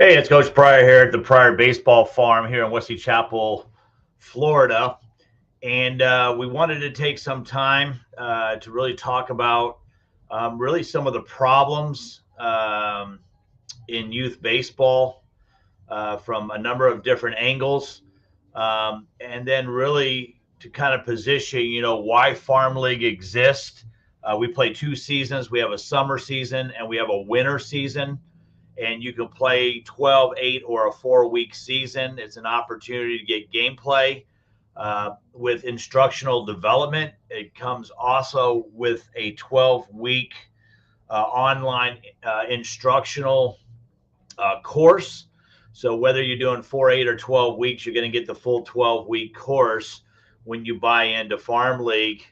Hey, it's Coach Pryor here at the Pryor Baseball Farm here in Wesley Chapel, Florida. And we wanted to take some time to really talk about really some of the problems in youth baseball from a number of different angles. And then really to kind of position, why Farm League exists. We play 2 seasons. We have a summer season and we have a winter season, and you can play 12, 8, or a 4-week season. It's an opportunity to get gameplay with instructional development. It comes also with a 12-week online instructional course. So whether you're doing 4, 8, or 12 weeks, you're going to get the full 12-week course when you buy into Farm League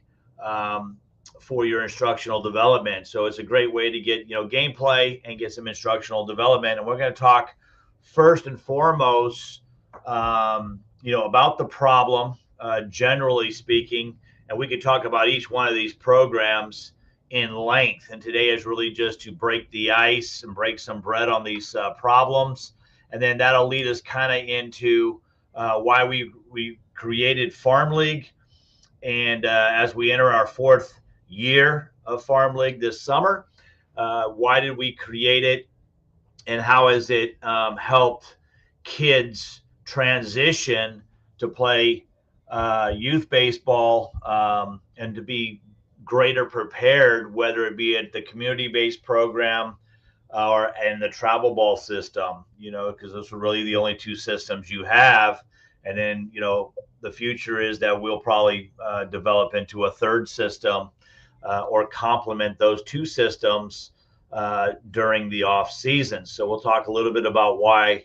for your instructional development. So it's a great way to get gameplay and get some instructional development. And we're going to talk first and foremost, about the problem, generally speaking, and we could talk about each one of these programs in length. And today is really just to break the ice and break some bread on these problems. And then that'll lead us kind of into why we created Farm League. And as we enter our 4th year of Farm League this summer, why did we create it? And how has it helped kids transition to play youth baseball and to be greater prepared, whether it be at the community-based program or in the travel ball system, because those are really the only 2 systems you have. And then, the future is that we'll probably develop into a 3rd system or complement those 2 systems during the off season. So we'll talk a little bit about why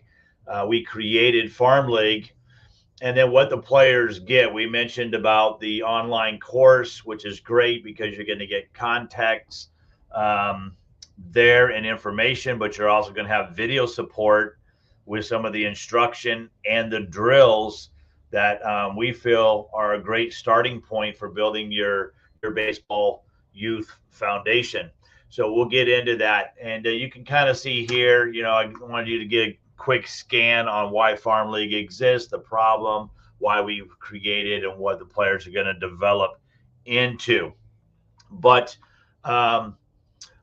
we created Farm League. And then what the players get. We mentioned about the online course, which is great because you're going to get context there and information, but you're also going to have video support with some of the instruction and the drills that we feel are a great starting point for building your baseball youth foundation. So we'll get into that. And you can kind of see here, I wanted you to get a quick scan on why Farm League exists, the problem, why we've created, and what the players are going to develop into. But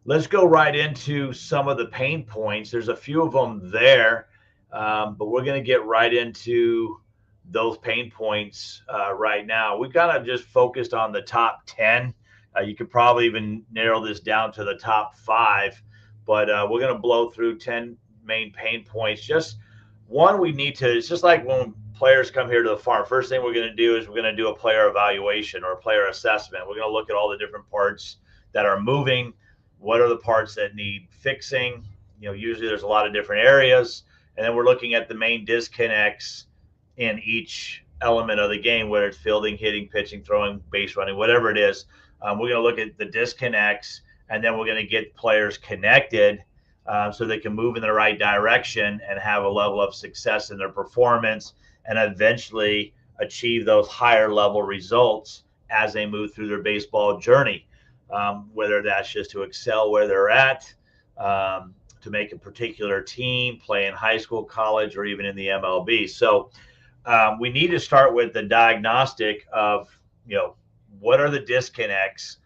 let's go right into some of the pain points. There's a few of them there, but we're going to get right into those pain points right now. We've kind of just focused on the top 10. You could probably even narrow this down to the top 5, but we're going to blow through 10 main pain points. Just one, we need to, it's just like when players come here to the farm, first thing we're going to do is we're going to do a player evaluation or a player assessment. We're going to look at all the different parts that are moving. What are the parts that need fixing? Usually there's a lot of different areas. And then we're looking at the main disconnects in each element of the game, whether it's fielding, hitting, pitching, throwing, base running, whatever it is. We're going to look at the disconnects, and then we're going to get players connected so they can move in the right direction and have a level of success in their performance and eventually achieve those higher level results as they move through their baseball journey, whether that's just to excel where they're at, to make a particular team, play in high school, college, or even in the MLB. So we need to start with the diagnostic of, what are the disconnects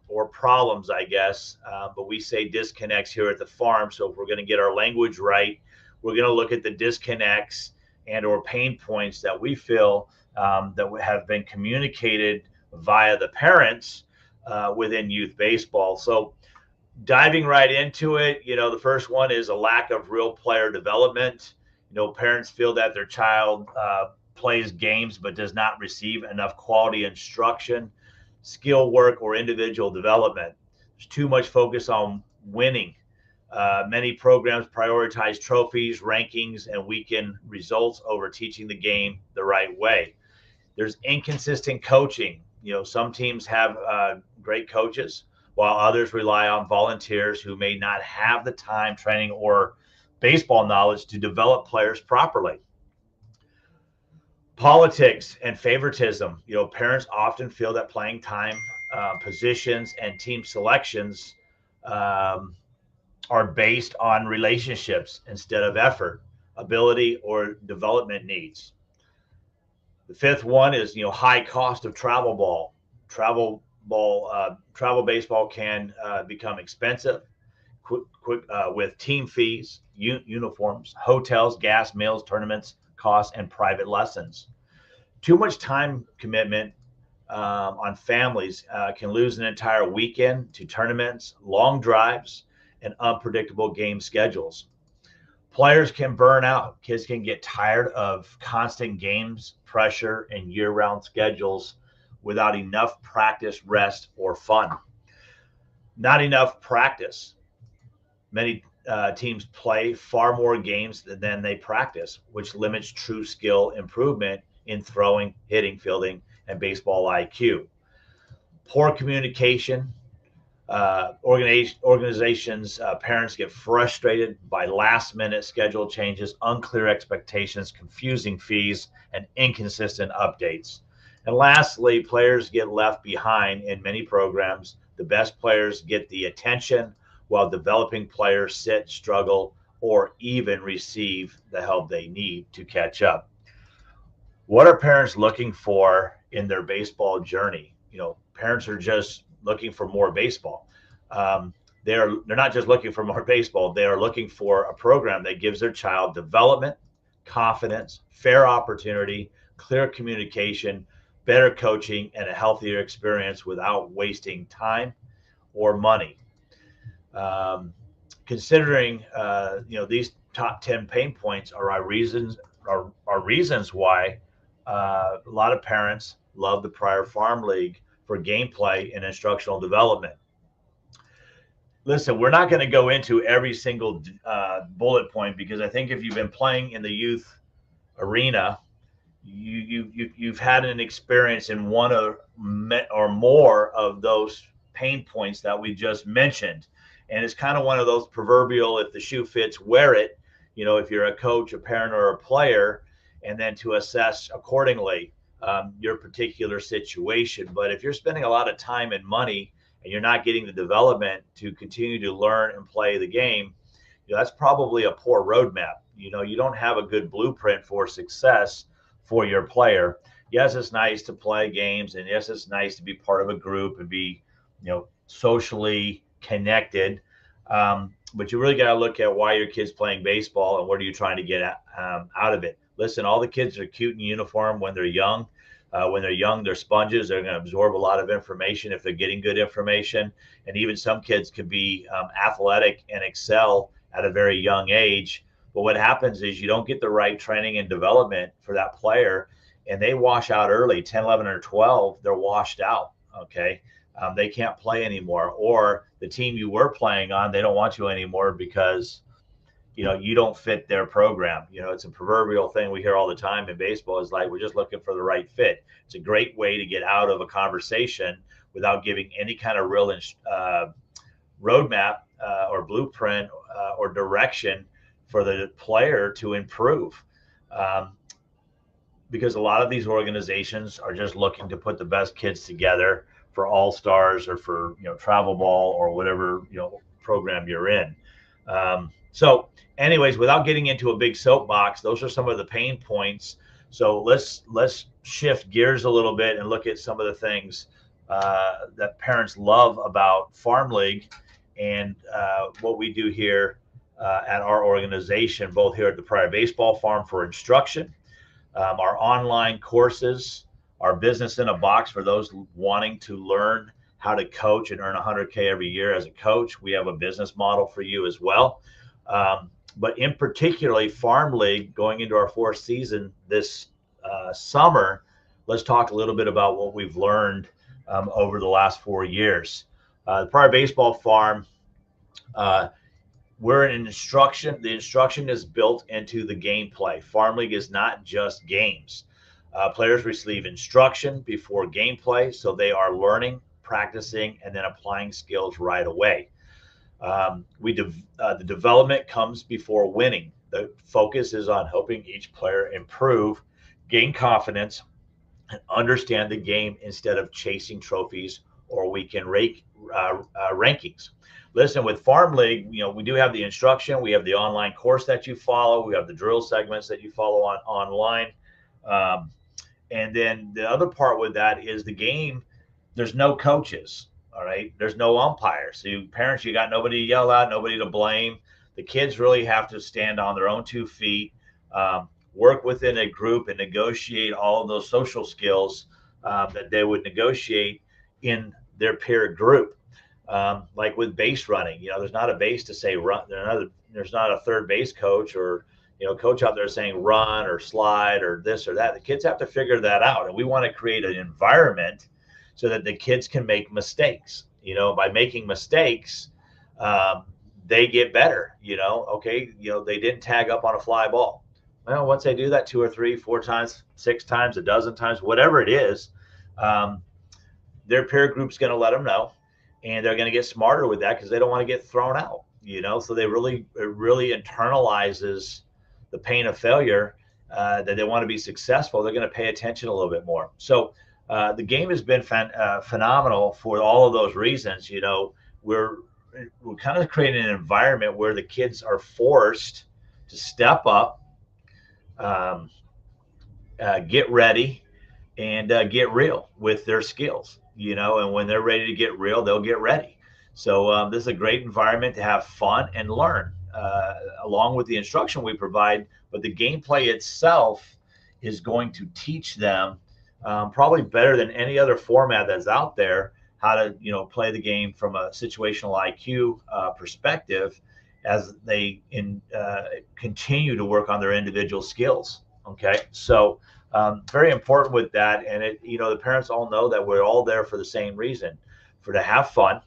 or problems, I guess, but we say disconnects here at the farm. So if we're going to get our language right, we're going to look at the disconnects and or pain points that we feel that have been communicated via the parents within youth baseball. So diving right into it, the first one is a lack of real player development. Parents feel that their child plays games but does not receive enough quality instruction, skill work, or individual development. There's too much focus on winning. Many programs prioritize trophies, rankings, and weekend results over teaching the game the right way. There's inconsistent coaching. Some teams have great coaches, while others rely on volunteers who may not have the time, training, or baseball knowledge to develop players properly. Politics and favoritism. Parents often feel that playing time, positions, and team selections are based on relationships instead of effort, ability, or development needs. The fifth one is, high cost of travel ball. Travel baseball can become expensive with team fees, uniforms, hotels, gas, meals, tournaments, costs, and private lessons. Too much time commitment on families can lose an entire weekend to tournaments, long drives, and unpredictable game schedules. Players can burn out. Kids can get tired of constant games, pressure, and year round schedules without enough practice, rest, or fun. Not enough practice. Many teams play far more games than they practice, which limits true skill improvement in throwing, hitting, fielding, and baseball IQ. Poor communication. Organizations, parents get frustrated by last minute schedule changes, unclear expectations, confusing fees, and inconsistent updates. And lastly, players get left behind in many programs. The best players get the attention while developing players sit, struggle, or even receive the help they need to catch up. What are parents looking for in their baseball journey? Parents are just looking for more baseball. They're not just looking for more baseball. They are looking for a program that gives their child development, confidence, fair opportunity, clear communication, better coaching, and a healthier experience without wasting time or money. Considering these top 10 pain points are reasons why a lot of parents love the Pryor Farm League for gameplay and instructional development. Listen, we're not going to go into every single bullet point, because I think if you've been playing in the youth arena, you've had an experience in one or more of those pain points that we just mentioned. And it's kind of one of those proverbial, if the shoe fits, wear it, if you're a coach, a parent, or a player, and then to assess accordingly your particular situation. But if you're spending a lot of time and money and you're not getting the development to continue to learn and play the game, that's probably a poor roadmap. You don't have a good blueprint for success for your player. Yes, it's nice to play games, and yes, it's nice to be part of a group and be, socially connected. But you really got to look at why your kid's playing baseball and what are you trying to get out of it. Listen, all the kids are cute in uniform when they're young. When they're young, they're sponges. They're going to absorb a lot of information if they're getting good information. And even some kids can be athletic and excel at a very young age. But what happens is you don't get the right training and development for that player, and they wash out early, 10, 11, or 12. They're washed out, okay? They can't play anymore. Or the team you were playing on, they don't want you anymore because you don't fit their program. It's a proverbial thing we hear all the time in baseball, is like, we're just looking for the right fit. It's a great way to get out of a conversation without giving any kind of real roadmap or blueprint or direction for the player to improve. Because a lot of these organizations are just looking to put the best kids together for all stars or for travel ball or whatever program you're in. So anyways, without getting into a big soapbox, those are some of the pain points. So let's shift gears a little bit and look at some of the things that parents love about Farm League and what we do here at our organization, both here at the Pryor Baseball Farm for instruction, our online courses, our business in a box for those wanting to learn how to coach and earn $100K every year as a coach. We have a business model for you as well. But in particularly Farm League, going into our fourth season this summer, let's talk a little bit about what we've learned over the last 4 years. The Pryor Baseball Farm, we're in instruction. The instruction is built into the gameplay. Farm League is not just games. Players receive instruction before gameplay, so they are learning, practicing, and then applying skills right away. The development comes before winning. The focus is on helping each player improve, gain confidence, and understand the game instead of chasing trophies or weekend rankings. listen, with Farm League, we do have the instruction. We have the online course that you follow. We have the drill segments that you follow online. Um, and then the other part with that is the game. There's no coaches. All right. There's no umpires. So parents, you got nobody to yell at, nobody to blame. The kids really have to stand on their own 2 feet, work within a group, and negotiate all of those social skills that they would negotiate in their peer group. Like with base running, there's not a base to say run. There's not a third base coach or coach out there saying run or slide or this or that. The kids have to figure that out, and we want to create an environment so that the kids can make mistakes. By making mistakes, they get better. Okay, they didn't tag up on a fly ball. Well, once they do that 2 or 3, 4 times, 6 times, a dozen times, whatever it is, their peer group's going to let them know, and they're going to get smarter with that because they don't want to get thrown out. So it really internalizes the pain of failure, that they want to be successful. They're going to pay attention a little bit more. So the game has been phenomenal for all of those reasons. We're kind of creating an environment where the kids are forced to step up, get ready, and get real with their skills. And when they're ready to get real, they'll get ready. So this is a great environment to have fun and learn, along with the instruction we provide. But the gameplay itself is going to teach them, probably better than any other format that's out there, how to play the game from a situational IQ perspective as they continue to work on their individual skills. Okay, so very important with that. And the parents all know that we're all there for the same reason, to have fun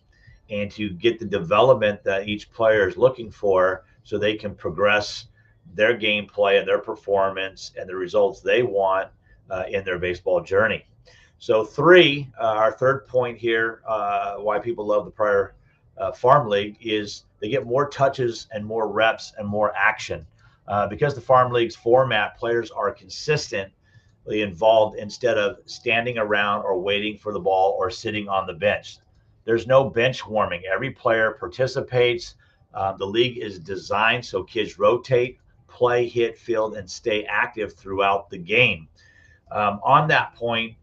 and to get the development that each player is looking for, so they can progress their gameplay and their performance and the results they want in their baseball journey. So our third point here, why people love the Pryor Farm League, is they get more touches and more reps and more action. Because the Farm League's format, players are consistently involved instead of standing around or waiting for the ball or sitting on the bench. There's no bench warming. Every player participates. The league is designed so kids rotate, play, hit, field, and stay active throughout the game. On that point,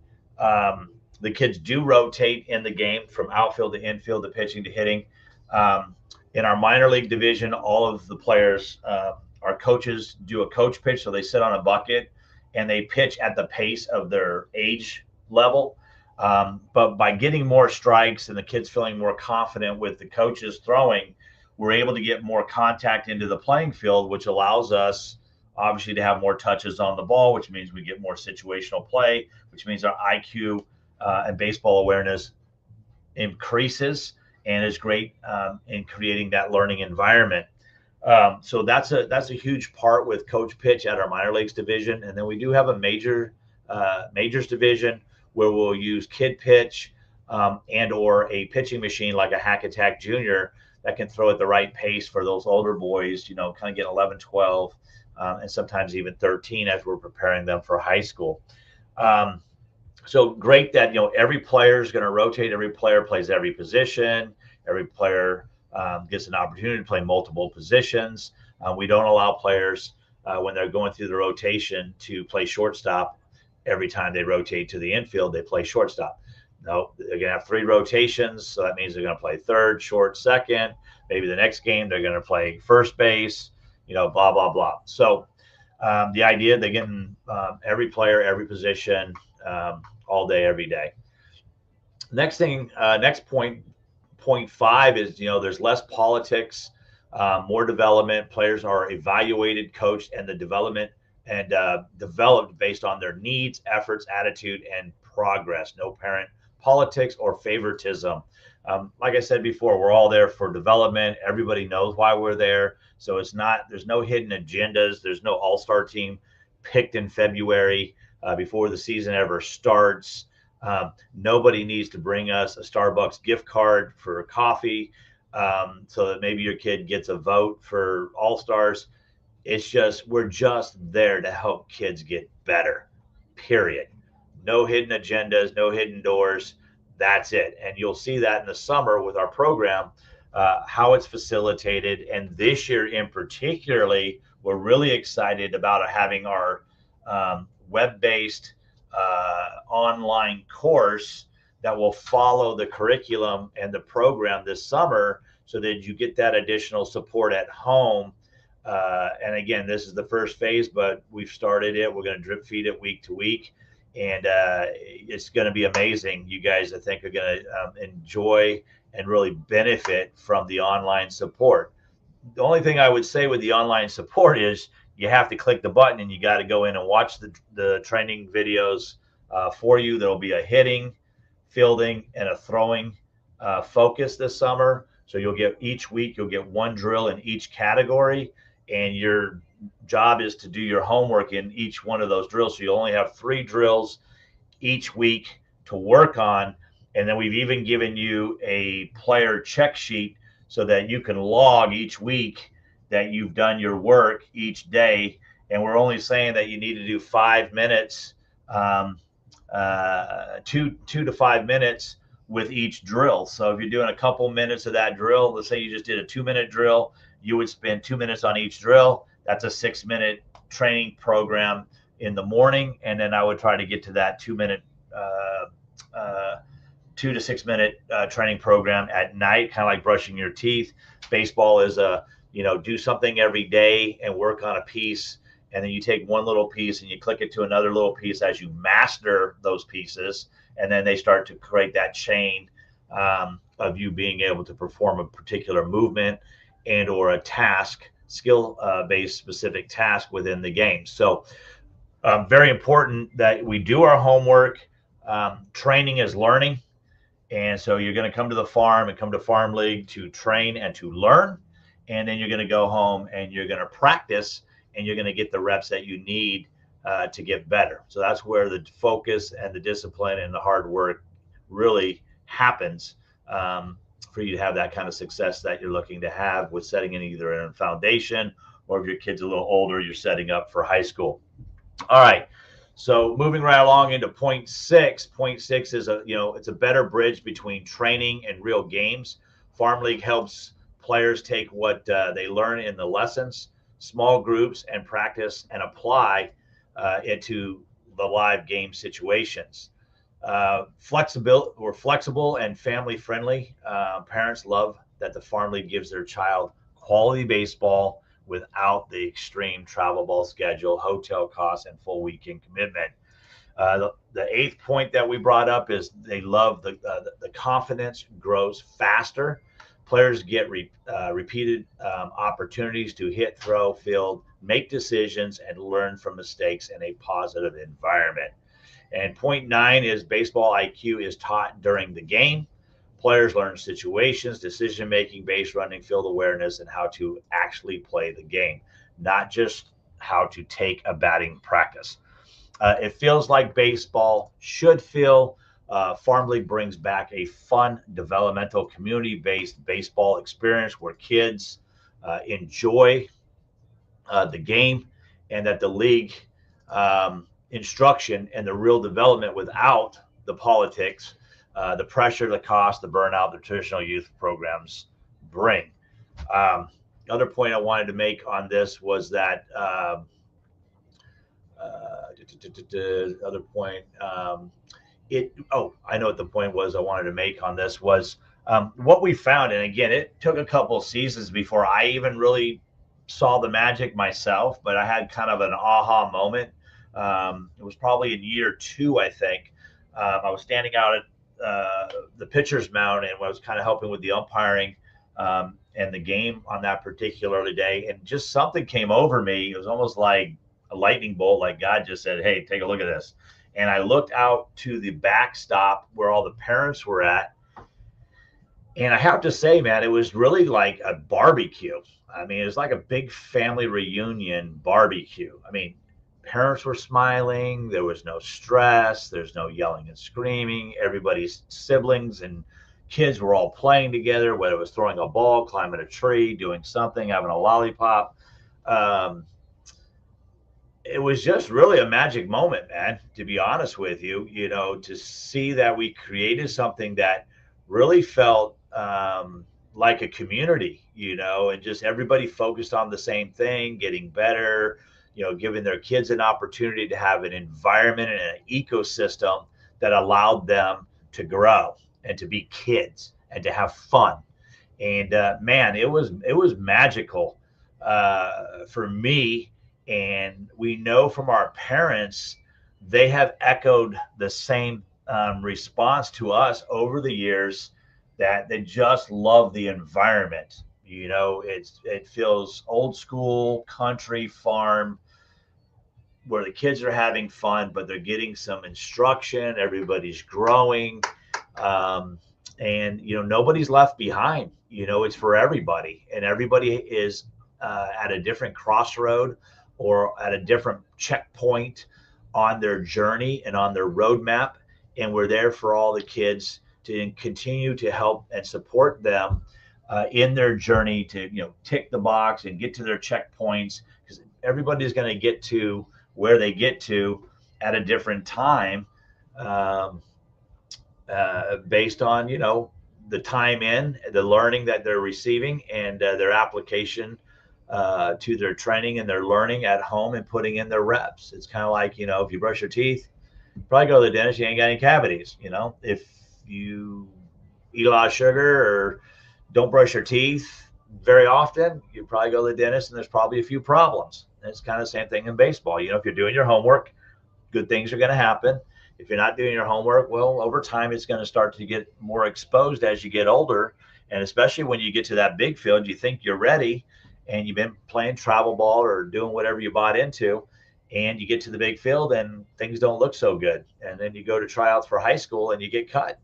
the kids do rotate in the game from outfield to infield to pitching to hitting. In our minor league division, all of the players, our coaches do a coach pitch, so they sit on a bucket and they pitch at the pace of their age level. But by getting more strikes and the kids feeling more confident with the coaches throwing, we're able to get more contact into the playing field, which allows us obviously to have more touches on the ball, which means we get more situational play, which means our IQ and baseball awareness increases and is great in creating that learning environment. So that's a huge part with coach pitch at our minor leagues division. And then we do have a majors division where we'll use kid pitch and or a pitching machine like a Hack Attack Junior that can throw at the right pace for those older boys, kind of get 11, 12, and sometimes even 13 as we're preparing them for high school. So great that, every player is going to rotate. Every player plays every position. Every player gets an opportunity to play multiple positions. We don't allow players when they're going through the rotation to play shortstop. Every time they rotate to the infield, they play shortstop. No, they're going to have 3 rotations. So that means they're going to play third, short, second. Maybe the next game they're going to play first base, blah, blah, blah. So the idea, they're getting every player, every position, all day, every day. Next point 5 is, there's less politics, more development. Players are evaluated, coached, and the development and developed based on their needs, efforts, attitude, and progress. No parent politics or favoritism. Like I said before, we're all there for development. Everybody knows why we're there. So there's no hidden agendas. There's no all-star team picked in February before the season ever starts. Nobody needs to bring us a Starbucks gift card for coffee so that maybe your kid gets a vote for all-stars. We're just there to help kids get better, period. No hidden agendas, no hidden doors. That's it. And you'll see that in the summer with our program. how it's facilitated. And this year in particularly, we're really excited about having our web-based online course that will follow the curriculum and the program this summer, so that you get that additional support at home. And again, this is the first phase, but we've started it. We're going to drip feed it week to week, and it's going to be amazing. You guys, I think, are going to enjoy and really benefit from the online support. The only thing I would say with the online support is you have to click the button and you got to go in and watch the training videos for you. There'll be a hitting, fielding, and a throwing focus this summer. So you'll get each week, you'll get one drill in each category, and your job is to do your homework in each one of those drills. So you only have 3 drills each week to work on. And then we've even given you a player check sheet so that you can log each week that you've done your work each day. And we're only saying that you need to do 5 minutes, 2 to 5 minutes with each drill. So if you're doing a couple minutes of that drill, let's say you just did a 2-minute drill, you would spend 2 minutes on each drill. That's a 6-minute training program in the morning. And then I would try to get to that 2-minute, 2 to 6 minute training program at night, kind of like brushing your teeth. Baseball is do something every day and work on a piece. And then you take one little piece and you click it to another little piece as you master those pieces. And then they start to create that chain of you being able to perform a particular movement and or a task, skill-based specific task within the game. So very important that we do our homework. Training is learning. And so you're going to come to the farm and come to Farm League to train and to learn. And then you're going to go home and you're going to practice, and you're going to get the reps that you need to get better. So that's where the focus and the discipline and the hard work really happens for you to have that kind of success that you're looking to have with setting in either a foundation, or if your kid's a little older, you're setting up for high school. All right. So moving right along into point 6. Point 6 is it's a better bridge between training and real games. Farm League helps players take what they learn in the lessons, small groups, and practice and apply into the live game situations. We're flexible and family friendly. Parents love that the Farm League gives their child quality baseball without the extreme travel ball schedule, hotel costs, and full weekend commitment. The 8th point that we brought up is they love the confidence grows faster. Players get repeated opportunities to hit, throw, field, make decisions, and learn from mistakes in a positive environment. And point 9 is baseball IQ is taught during the game. Players learn situations, decision-making, base running, field awareness, and how to actually play the game, not just how to take a batting practice. It feels like baseball should feel. Farm League brings back a fun, developmental, community-based baseball experience where kids enjoy the game, and that the league instruction and the real development without the politics, the pressure, the cost, the burnout the traditional youth programs bring. Other point I wanted to make on this was that other point. I know what the point was I wanted to make on this was what we found. And again, it took a couple seasons before I even really saw the magic myself, but I had kind of an aha moment. It was probably in year 2, I think. I was standing out at the pitcher's mound, and I was kind of helping with the umpiring and the game on that particular day. And just something came over me. It was almost like a lightning bolt, like God just said, hey, take a look at this. And I looked out to the backstop where all the parents were at. And I have to say, man, it was really like a barbecue. I mean, it was like a big family reunion barbecue. I mean, parents were smiling. There was no stress. There's no yelling and screaming. Everybody's siblings and kids were all playing together, whether it was throwing a ball, climbing a tree, doing something, having a lollipop. It was just really a magic moment, man, to be honest with you, to see that we created something that really felt like a community, and just everybody focused on the same thing, getting better, giving their kids an opportunity to have an environment and an ecosystem that allowed them to grow and to be kids and to have fun. And man, it was magical for me. And we know from our parents, they have echoed the same response to us over the years, that they just love the environment. It feels old school, country, farm, where the kids are having fun, but they're getting some instruction. Everybody's growing. Um, and nobody's left behind. It's for everybody, and everybody is at a different crossroad or at a different checkpoint on their journey and on their roadmap. And we're there for all the kids to continue to help and support them in their journey to tick the box and get to their checkpoints, because everybody's going to get to where they get to at a different time. Based on the time in the learning that they're receiving, and their application to their training and their learning at home and putting in their reps. It's kind of like, if you brush your teeth, probably go to the dentist, you ain't got any cavities. If you eat a lot of sugar or don't brush your teeth very often, you probably go to the dentist and there's probably a few problems. And it's kind of the same thing in baseball. If you're doing your homework, good things are going to happen. If you're not doing your homework, well, over time, it's going to start to get more exposed as you get older. And especially when you get to that big field, you think you're ready, and you've been playing travel ball or doing whatever you bought into, and you get to the big field and things don't look so good. And then you go to tryouts for high school and you get cut.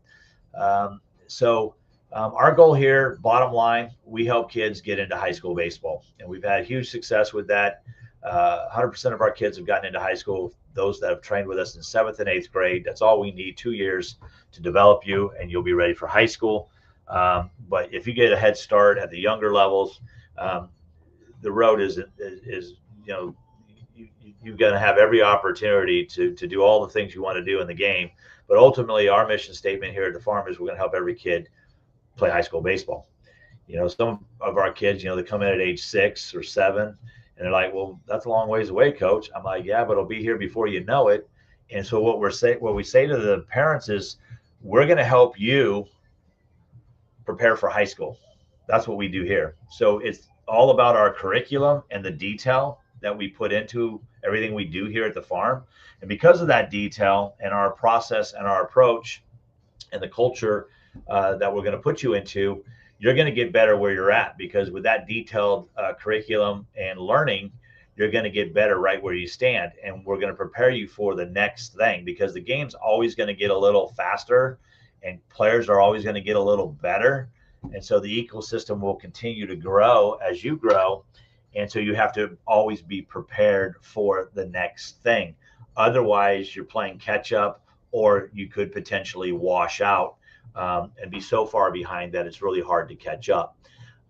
Our goal here, bottom line, we help kids get into high school baseball. And we've had huge success with that. 100% of our kids have gotten into high school. Those that have trained with us in 7th and 8th grade, that's all we need, 2 years to develop you, and you'll be ready for high school. But if you get a head start at the younger levels, the road is you're going to have every opportunity to do all the things you want to do in the game. But ultimately, our mission statement here at the farm is we're going to help every kid play high school baseball. Some of our kids, they come in at age 6 or 7, and they're like, well, that's a long ways away, coach. I'm like, yeah, but it'll be here before you know it. And so what we say to the parents is, we're going to help you prepare for high school. That's what we do here. So it's all about our curriculum and the detail that we put into everything we do here at the farm. And because of that detail and our process and our approach and the culture that we're going to put you into, you're going to get better where you're at, because with that detailed curriculum and learning, you're going to get better right where you stand. And we're going to prepare you for the next thing, because the game's always going to get a little faster and players are always going to get a little better. And so the ecosystem will continue to grow as you grow. And so you have to always be prepared for the next thing. Otherwise, you're playing catch up, or you could potentially wash out and be so far behind that it's really hard to catch up.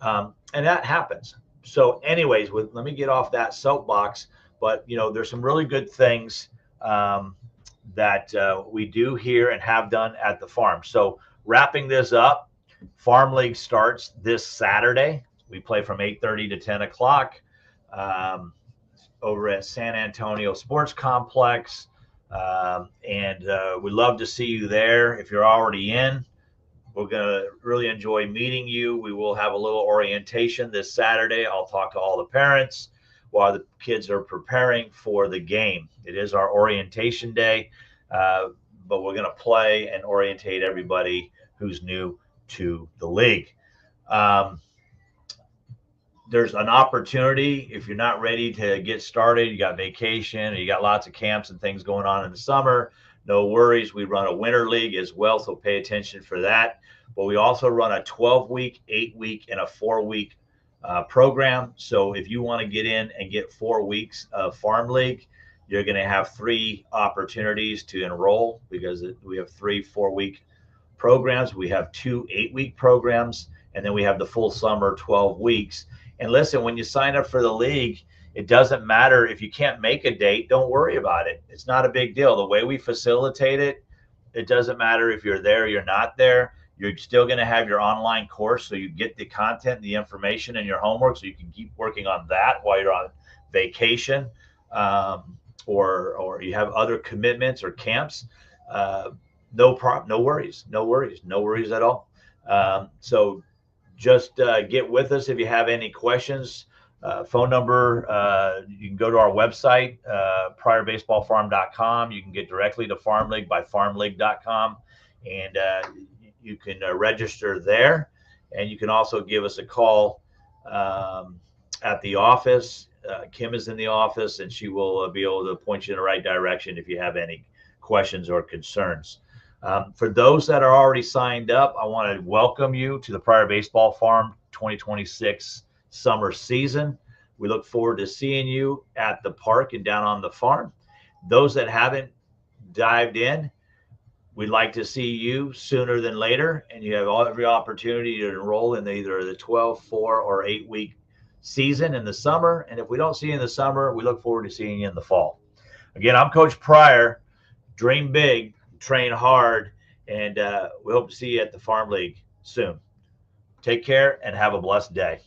And that happens. So anyways, let me get off that soapbox, but there's some really good things that we do here and have done at the farm. So wrapping this up, Farm League starts this Saturday. We play from 8:30 to 10 o'clock over at San Antonio Sports Complex. And we'd love to see you there. If you're already in, we're going to really enjoy meeting you. We will have a little orientation this Saturday. I'll talk to all the parents while the kids are preparing for the game. It is our orientation day, but we're going to play and orientate everybody who's new to the league. There's an opportunity if you're not ready to get started, you got vacation, or you got lots of camps and things going on in the summer, no worries. We run a winter league as well, so pay attention for that. But we also run a 12-week, 8-week, and a 4-week program. So if you want to get in and get 4 weeks of Farm League, you're going to have 3 opportunities to enroll, because we have 3 4-week programs. We have 2 8-week programs, and then we have the full summer 12 weeks. And listen, when you sign up for the league, it doesn't matter if you can't make a date. Don't worry about it. It's not a big deal. The way we facilitate it, it doesn't matter if you're there or you're not there. You're still going to have your online course, so you get the content, the information, and your homework, so you can keep working on that while you're on vacation, or you have other commitments or camps. No worries, no worries at all. So just get with us if you have any questions. Phone number, you can go to our website, pryorbaseballfarm.com. You can get directly to Farm League by farmleague.com, and you can register there. And you can also give us a call at the office. Kim is in the office, and she will be able to point you in the right direction if you have any questions or concerns. For those that are already signed up, I want to welcome you to the Pryor Baseball Farm 2026 summer season. We look forward to seeing you at the park and down on the farm. Those that haven't dived in, we'd like to see you sooner than later, and you have every opportunity to enroll in either the 12, 4, or 8-week season in the summer. And if we don't see you in the summer, we look forward to seeing you in the fall. Again, I'm Coach Pryor. Dream big, train hard, and we hope to see you at the Farm League soon. Take care and have a blessed day.